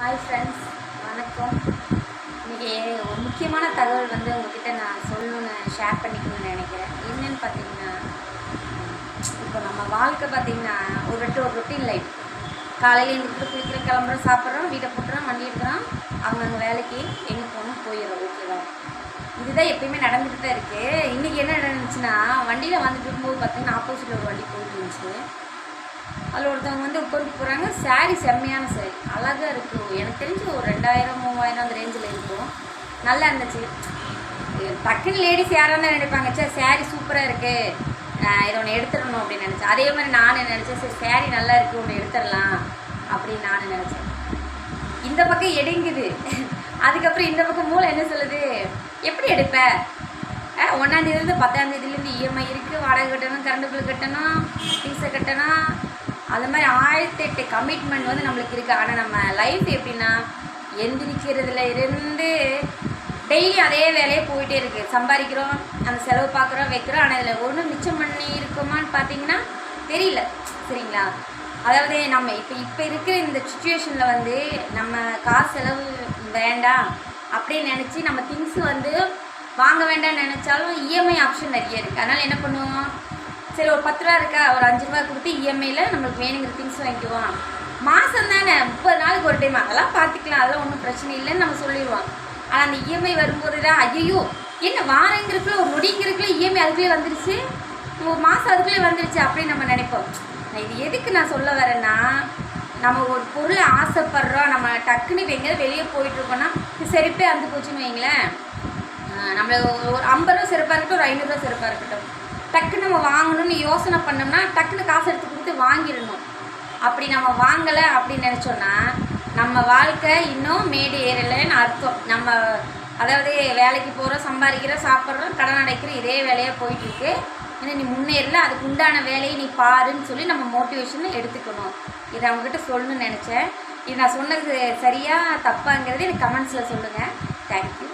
Hi friends, வணக்கம். இன்றைக்கி ஒரு முக்கியமான தகவல் உங்கள்கிட்ட நான் ஷேர் பண்ணிக்கணும்னு நினைக்கிறேன். என்னென்னு பார்த்தீங்கன்னா, இப்போ நம்ம வாழ்க்கை பார்த்திங்கன்னா ஒரு ரொட்டீன் லைஃப். காலையில் எழுந்திரிச்சு குளிக்கிறோம், கிளம்புறோம், சாப்பிட்றோம், வீட்டை போட்டுறோம், வண்டி எடுக்கிறோம், அவங்க வேலைக்கு எங்கே போகணும் போயிடும். ஓகேவா? இதுதான் எப்பயுமே நடந்துகிட்டு தான் இருக்குது. இன்றைக்கி என்ன நடந்துச்சுன்னா, வண்டியில் வந்துட்டு இருக்கும்போது பார்த்திங்கன்னா ஆப்போசிட்டில் ஒரு வண்டி போயிட்டு இருந்துச்சு. அதில் ஒருத்தவங்க உட்காந்து போகிறாங்க. சாரீ செம்மையான சாரீ, அழகாக இருக்குது. எனக்கு தெரிஞ்சு ஒரு 2000-3000 அந்த ரேஞ்சில் இருக்கும். நல்லா இருந்துச்சு. டக்குன்னு லேடிஸ் யாராக இருந்தால் நினைப்பாங்க, சே சாரீ சூப்பராக இருக்குது, இதை ஒன்று எடுத்துடணும் அப்படின்னு நினச்சேன். அதே மாதிரி நான் நினச்சேன், சரி சாரீ நல்லா இருக்குது, ஒன்று எடுத்துடலாம் அப்படின்னு நான் நினச்சேன். இந்த பக்கம் எடுங்குது. அதுக்கப்புறம் இந்த பக்கம் மூளை என்ன சொல்லுது, எப்படி எடுப்பேன், 1ஆந்தேதிலேருந்து 10ஆந்தேதிலேருந்து இஎம்ஐ இருக்குது, வாடகை கட்டணும், கரண்ட் பில் கட்டணும், ஃபீஸை கட்டணும், அது மாதிரி 1008 கமிட்மெண்ட் நம்மளுக்கு இருக்குது. ஆனால் நம்ம லைஃப் எப்படின்னா, எந்திரிக்கிறதுல இருந்து டெய்லி அதே வேலையே போயிட்டே இருக்குது. சம்பாதிக்கிறோம், அந்த செலவு பார்க்குறோம், வைக்கிறோம். ஆனால் இதில் ஒன்றும் மிச்சம் பண்ணி இருக்குமான்னு பார்த்தீங்கன்னா தெரியல. சரிங்களா? அதாவது நம்ம இப்போ இருக்கிற இந்த சுச்சுவேஷனில் நம்ம காசு செலவு வேண்டாம் அப்படின்னு நினச்சி நம்ம திங்ஸ் வாங்க வேண்டாம்னு நினச்சாலும் இஎம்ஐ ஆப்ஷன் நிறைய இருக்குது. அதனால் என்ன பண்ணுவோம், சரி ஒரு 10 ரூபா இருக்கா, ஒரு 5 ரூபா கொடுத்து இஎம்ஐயில் நம்மளுக்கு வேணுங்கிற திங்ஸ் வாங்கிக்குவோம். மாதம் தானே, 30 நாளுக்கு ஒரு டைம், அதெல்லாம் பார்த்துக்கலாம், அதெல்லாம் ஒன்றும் பிரச்சனை இல்லைன்னு நம்ம சொல்லிடுவோம். ஆனால் அந்த இஎம்ஐ வரும்போது தான் ஐயோ என்ன வாரங்கிறதுக்குள்ள ஒரு நொடிங்கிறதுக்குள்ள இஎம்ஐ அதுக்குள்ளே வந்துருச்சு, ஒரு மாதம் அதுக்குள்ளே வந்துருச்சு அப்படின்னு நம்ம நினைப்போம். இது எதுக்கு நான் சொல்ல வரேன்னா, நம்ம ஒரு பொருளை ஆசைப்படுறோம், நம்ம டக்குன்னு இப்போ எங்கேயாவது வெளியே போயிட்டுருக்கோன்னா செருப்பே அந்து போச்சுன்னு வைங்களேன். நம்மளை ஒரு 50 ரூபா செருப்பாக இருக்கட்டும், ஒரு 500 ரூபா செருப்பாக இருக்கட்டும், டக்குன்னு நம்ம வாங்கணும்னு யோசனை பண்ணோம்னா டக்குன்னு காசு எடுத்து கொடுத்து வாங்கிடணும். அப்படி நம்ம வாங்கலை அப்படின்னு நினச்சோன்னா நம்ம வாழ்க்கை இன்னும் மேடு ஏறலைன்னு அர்த்தம். நம்ம அதாவது வேலைக்கு போகிறோம், சம்பாதிக்கிறோம், சாப்பிட்றோம், கடன் அடைக்கிறோம், இதே வேலையாக போயிட்டுருக்கு. ஏன்னா நீ முன்னேறல, அதுக்கு உண்டான வேலையை நீ பாருன்னு சொல்லி நம்ம மோட்டிவேஷனை எடுத்துக்கணும். இதை அவங்ககிட்ட சொல்லணும்னு நினச்சேன். இது நான் சொன்னது சரியாக தப்பாங்கிறது எனக்கு கமெண்ட்ஸில் சொல்லுங்கள். தேங்க்யூ.